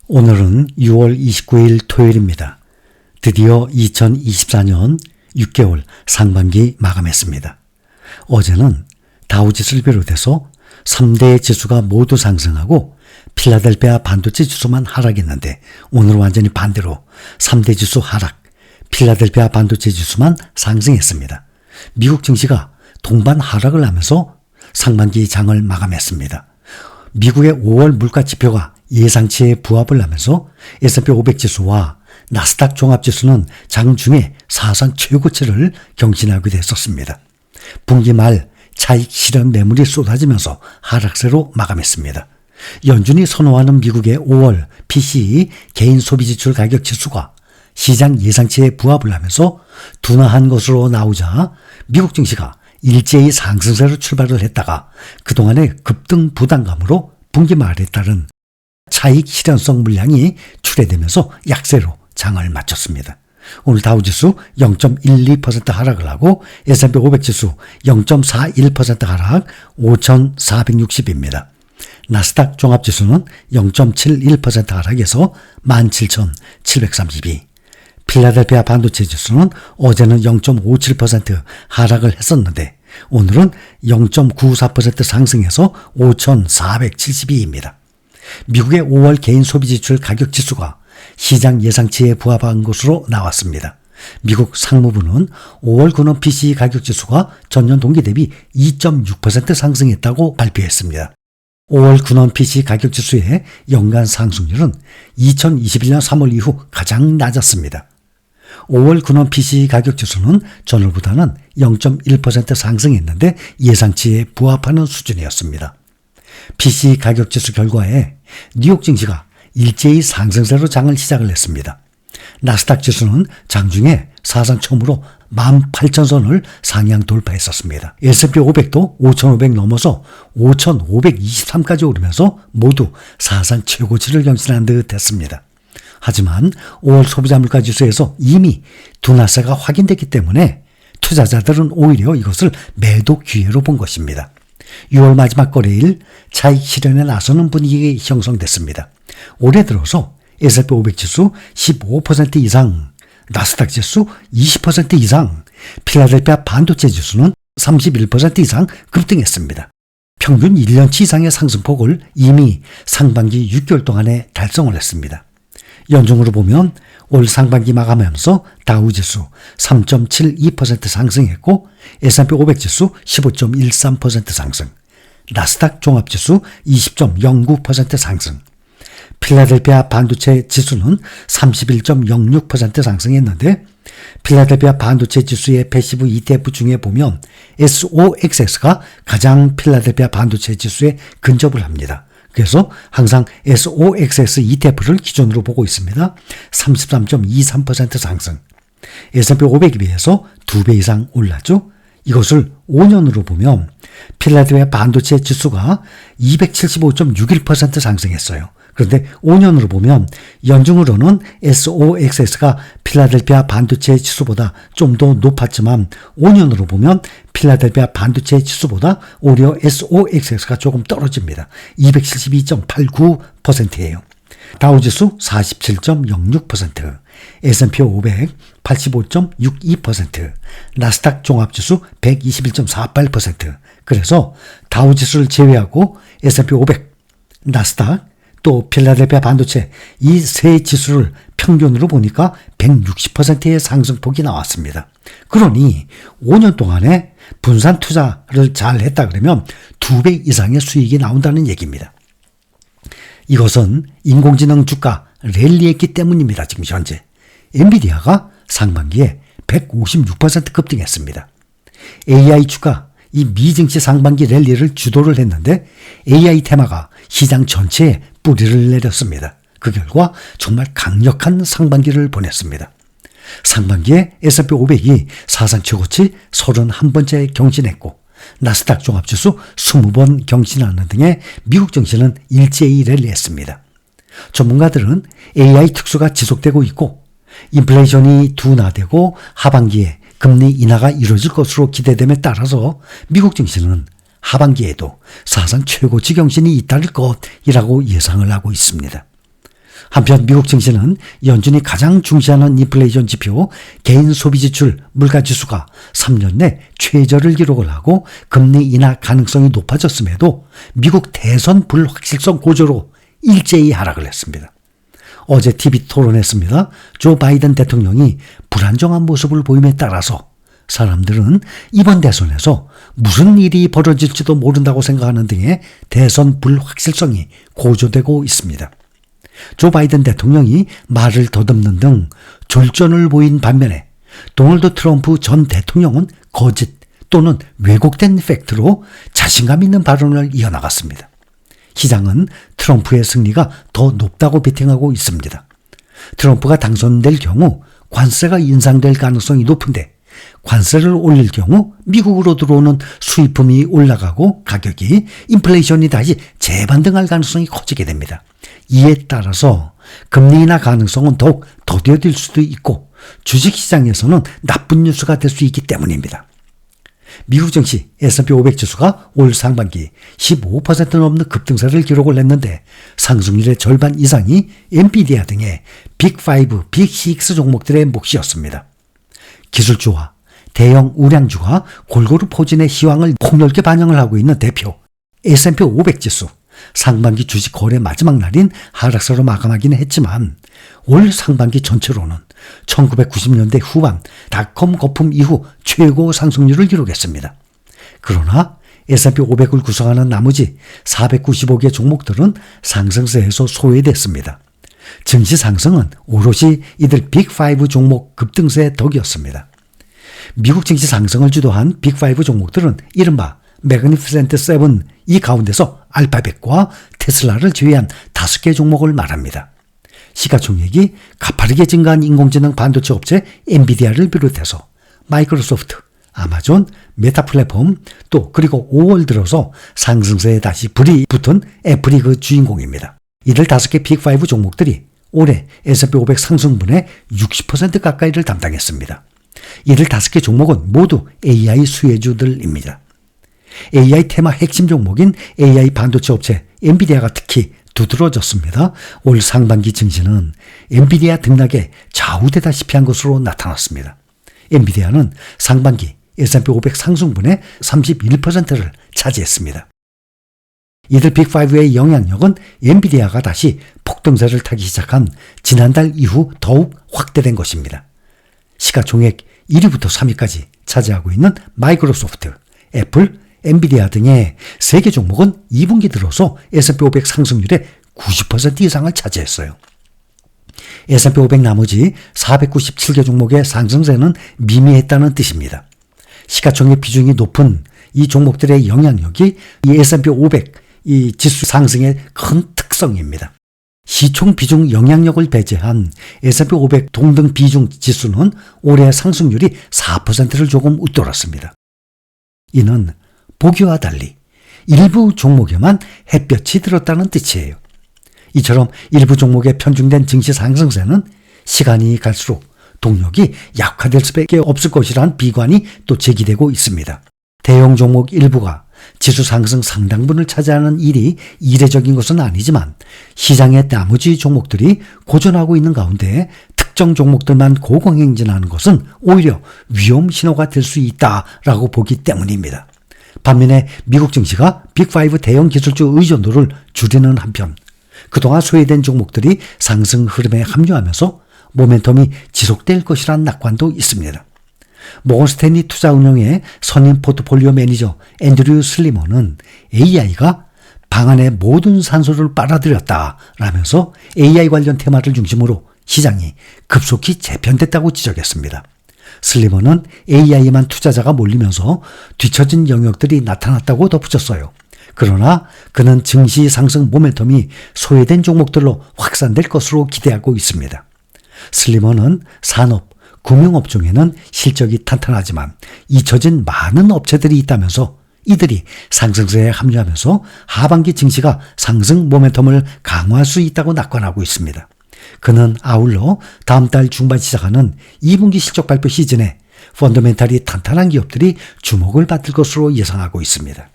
오늘은 6월 29일 토요일입니다. 드디어 2024년 6개월 상반기 마감했습니다. 어제는 다우지수를 비롯해서 3대 지수가 모두 상승하고 필라델피아 반도체 지수만 하락했는데 오늘은 완전히 반대로 3대 지수 하락, 필라델피아 반도체 지수만 상승했습니다. 미국 증시가 동반 하락을 하면서 상반기 장을 마감했습니다. 미국의 5월 물가지표가 예상치에 부합을 하면서 S&P 500 지수와 나스닥 종합지수는 장중에 사상 최고치를 경신하게 됐었습니다. 분기 말 차익 실현 매물이 쏟아지면서 하락세로 마감했습니다. 연준이 선호하는 미국의 5월 PCE 개인 소비지출 가격 지수가 시장 예상치에 부합을 하면서 둔화한 것으로 나오자 미국 증시가 일제히 상승세로 출발을 했다가 그동안의 급등 부담감으로 분기 말에 따른 차익 실현성 물량이 출회되면서 약세로 장을 마쳤습니다. 오늘 다우지수 0.12% 하락을 하고 S&P 500 지수 0.41% 하락 5,460입니다. 나스닥 종합지수는 0.71% 하락해서 17,732. 필라델피아 반도체 지수는 어제는 0.57% 하락을 했었는데 오늘은 0.94% 상승해서 5,472입니다. 미국의 5월 개인 소비지출 가격 지수가 시장 예상치에 부합한 것으로 나왔습니다. 미국 상무부는 5월 군원 PCE 가격 지수가 전년 동기 대비 2.6% 상승했다고 발표했습니다. 5월 군원 PCE 가격 지수의 연간 상승률은 2021년 3월 이후 가장 낮았습니다. 5월 군원 PCE 가격 지수는 전월보다는 0.1% 상승했는데 예상치에 부합하는 수준이었습니다. PCE 가격 지수 결과에 뉴욕 증시가 일제히 상승세로 장을 시작을 했습니다. 나스닥 지수는 장중에 사상 처음으로 18,000선을 상향 돌파했었습니다. S&P 500도 5,500 넘어서 5,523까지 오르면서 모두 사상 최고치를 경신한 듯 했습니다. 하지만 5월 소비자 물가 지수에서 이미 둔화세가 확인됐기 때문에 투자자들은 오히려 이것을 매도 기회로 본 것입니다. 6월 마지막 거래일 차익 실현에 나서는 분위기가 형성됐습니다. 올해 들어서 S&P 500 지수 15% 이상, 나스닥 지수 20% 이상, 필라델피아 반도체 지수는 31% 이상 급등했습니다. 평균 1년치 이상의 상승폭을 이미 상반기 6개월 동안에 달성을 했습니다. 연중으로 보면 올 상반기 마감하면서 다우지수 3.72% 상승했고 S&P 500 지수 15.13% 상승, 나스닥 종합지수 20.09% 상승, 필라델피아 반도체 지수는 31.06% 상승했는데 필라델피아 반도체 지수의 패시브 ETF 중에 보면 SOXX가 가장 필라델피아 반도체 지수에 근접을 합니다. 그래서 항상 SOXX ETF를 기준으로 보고 있습니다. 33.23% 상승. S&P 500에 비해서 2배 이상 올랐죠. 이것을 5년으로 보면 필라델피아 반도체 지수가 275.61% 상승했어요. 그런데 5년으로 보면 연중으로는 SOXX가 필라델피아 반도체 지수보다 좀 더 높았지만 5년으로 보면 필라델피아 반도체 지수보다 오히려 SOXX가 조금 떨어집니다. 272.89%예요. 다우지수 47.06%, S&P 500 85.62%, 나스닥 종합지수 121.48%. 그래서 다우지수를 제외하고 S&P 500, 나스닥, 또 필라델피아 반도체 이 세 지수를 평균으로 보니까 160%의 상승폭이 나왔습니다. 그러니 5년 동안에 분산 투자를 잘 했다 그러면 2배 이상의 수익이 나온다는 얘기입니다. 이것은 인공지능 주가 랠리했기 때문입니다. 지금 현재 엔비디아가 상반기에 156% 급등했습니다. AI 주가 이 미증시 상반기 랠리를 주도를 했는데 AI 테마가 시장 전체에 뿌리를 내렸습니다. 그 결과 정말 강력한 상반기를 보냈습니다. 상반기에 S&P 500이 사상 최고치 31번째 경신했고 나스닥 종합지수 20번 경신하는 등의 미국 증시는 일제히 랠리했습니다. 전문가들은 AI 특수가 지속되고 있고 인플레이션이 둔화되고 하반기에 금리 인하가 이루어질 것으로 기대됨에 따라서 미국 증시는 하반기에도 사상 최고치 경신이 잇따를 것이라고 예상을 하고 있습니다. 한편 미국 증시는 연준이 가장 중시하는 인플레이션 지표 개인 소비지출 물가지수가 3년 내 최저를 기록을 하고 금리 인하 가능성이 높아졌음에도 미국 대선 불확실성 고조로 일제히 하락을 했습니다. 어제 TV 토론했습니다. 조 바이든 대통령이 불안정한 모습을 보임에 따라서 사람들은 이번 대선에서 무슨 일이 벌어질지도 모른다고 생각하는 등의 대선 불확실성이 고조되고 있습니다. 조 바이든 대통령이 말을 더듬는 등 졸전을 보인 반면에 도널드 트럼프 전 대통령은 거짓 또는 왜곡된 팩트로 자신감 있는 발언을 이어나갔습니다. 시장은 트럼프의 승리가 더 높다고 베팅하고 있습니다. 트럼프가 당선될 경우 관세가 인상될 가능성이 높은데 관세를 올릴 경우 미국으로 들어오는 수입품이 올라가고 가격이 인플레이션이 다시 재반등할 가능성이 커지게 됩니다. 이에 따라서 금리 인하 가능성은 더욱 더뎌질 수도 있고 주식시장에서는 나쁜 뉴스가 될 수 있기 때문입니다. 미국 증시 S&P 500 지수가 올 상반기 15% 넘는 급등세를 기록을 했는데 상승률의 절반 이상이 엔비디아 등의 빅5, 빅6 종목들의 몫이었습니다. 기술주와 대형 우량주가 골고루 포진의 희망을 폭넓게 반영을 하고 있는 대표 S&P 500 지수 상반기 주식 거래 마지막 날인 하락세로 마감하기는 했지만 올 상반기 전체로는 1990년대 후반 닷컴 거품 이후 최고 상승률을 기록했습니다. 그러나 S&P 500을 구성하는 나머지 495개 종목들은 상승세에서 소외됐습니다. 증시 상승은 오롯이 이들 빅5 종목 급등세의 덕이었습니다. 미국 증시 상승을 주도한 빅5 종목들은 이른바 매그니피센트 7 이 가운데서 알파벳과 테슬라를 제외한 5개 종목을 말합니다. 시가총액이 가파르게 증가한 인공지능 반도체 업체 엔비디아를 비롯해서 마이크로소프트, 아마존, 메타 플랫폼 또 그리고 5월 들어서 상승세에 다시 불이 붙은 애플이 그 주인공입니다. 이들 5개 빅5 종목들이 올해 S&P 500 상승분의 60% 가까이를 담당했습니다. 이들 5개 종목은 모두 AI 수혜주들입니다. AI 테마 핵심 종목인 AI 반도체 업체 엔비디아가 특히 두드러졌습니다. 올 상반기 증시는 엔비디아 등락에 좌우되다시피 한 것으로 나타났습니다. 엔비디아는 상반기 S&P 500 상승분의 31%를 차지했습니다. 이들 빅5의 영향력은 엔비디아가 다시 폭등세를 타기 시작한 지난달 이후 더욱 확대된 것입니다. 시가총액 1위부터 3위까지 차지하고 있는 마이크로소프트, 애플, 엔비디아 등의 3개 종목은 2분기 들어서 S&P 500 상승률의 90% 이상을 차지했어요. S&P 500 나머지 497개 종목의 상승세는 미미했다는 뜻입니다. 시가총액 비중이 높은 이 종목들의 영향력이 이 S&P 500 이 지수 상승의 큰 특성입니다. 시총 비중 영향력을 배제한 S&P 500 동등 비중 지수는 올해 상승률이 4%를 조금 웃돌았습니다. 이는 보기와 달리 일부 종목에만 햇볕이 들었다는 뜻이에요. 이처럼 일부 종목에 편중된 증시 상승세는 시간이 갈수록 동력이 약화될 수밖에 없을 것이라는 비관이 또 제기되고 있습니다. 대형 종목 일부가 지수 상승 상당분을 차지하는 일이 이례적인 것은 아니지만 시장의 나머지 종목들이 고전하고 있는 가운데 특정 종목들만 고공행진하는 것은 오히려 위험 신호가 될 수 있다라고 보기 때문입니다. 반면에 미국 증시가 빅5 대형 기술주 의존도를 줄이는 한편 그동안 소외된 종목들이 상승 흐름에 합류하면서 모멘텀이 지속될 것이라는 낙관도 있습니다. 모건스탠리 투자운용의 선임 포트폴리오 매니저 앤드류 슬리먼은 AI가 방 안의 모든 산소를 빨아들였다라면서 AI 관련 테마를 중심으로 시장이 급속히 재편됐다고 지적했습니다. 슬리먼은 AI에만 투자자가 몰리면서 뒤처진 영역들이 나타났다고 덧붙였어요. 그러나 그는 증시 상승 모멘텀이 소외된 종목들로 확산될 것으로 기대하고 있습니다. 슬리먼은 산업, 금융업종에는 실적이 탄탄하지만 잊혀진 많은 업체들이 있다면서 이들이 상승세에 합류하면서 하반기 증시가 상승 모멘텀을 강화할 수 있다고 낙관하고 있습니다. 그는 아울러 다음 달 중반 시작하는 2분기 실적 발표 시즌에 펀더멘탈이 탄탄한 기업들이 주목을 받을 것으로 예상하고 있습니다.